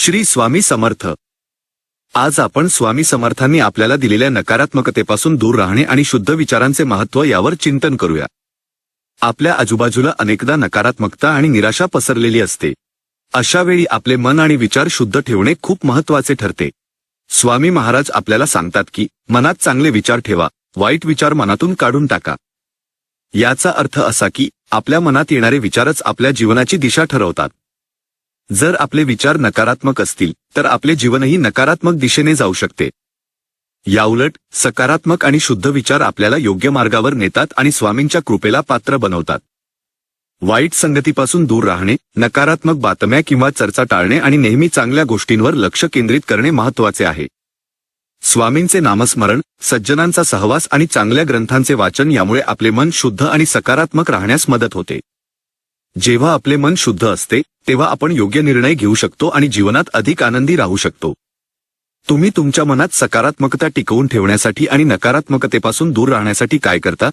श्री स्वामी समर्थ। आज आपण स्वामी समर्थांनी आपल्याला दिलेल्या नकारात्मकतेपासून दूर राहणे आणि शुद्ध विचारांचे महत्त्व यावर चिंतन करूया। आपल्या आजूबाजूला अनेकदा नकारात्मकता आणि निराशा पसरलेली असते। अशा वेळी आपले मन आणि विचार शुद्ध ठेवणे खूप महत्त्वाचे ठरते। स्वामी महाराज आपल्याला सांगतात की मनात चांगले विचार ठेवा, वाईट विचार मनातून काढून टाका। याचा अर्थ असा की आपल्या मनात येणारे विचारच आपल्या जीवनाची दिशा ठरवतात। जर आपले विचार नकारात्मक असतील तर आपले जीवनही नकारात्मक दिशेने जाऊ शकते। याउलट सकारात्मक आणि शुद्ध विचार आपल्याला योग्य मार्गावर नेतात आणि स्वामींच्या कृपेला पात्र बनवतात। वाईट संगतीपासून दूर राहणे, नकारात्मक बातम्या किंवा चर्चा टाळणे आणि नेहमी चांगल्या गोष्टींवर लक्ष केंद्रित करणे महत्त्वाचे आहे। स्वामींचे नामस्मरण, सज्जनांचा सहवास आणि चांगल्या ग्रंथांचे वाचन यामुळे आपले मन शुद्ध आणि सकारात्मक राहण्यास मदत होते। जेव्हा आपले मन शुद्ध असते तेव्हा आपण योग्य निर्णय घेऊ शकतो आणि जीवनात अधिक आनंदी राहू शकतो। तुम्ही तुमच्या मनात सकारात्मकता टिकवून ठेवण्यासाठी आणि नकारात्मकतेपासून दूर राहण्यासाठी काय करता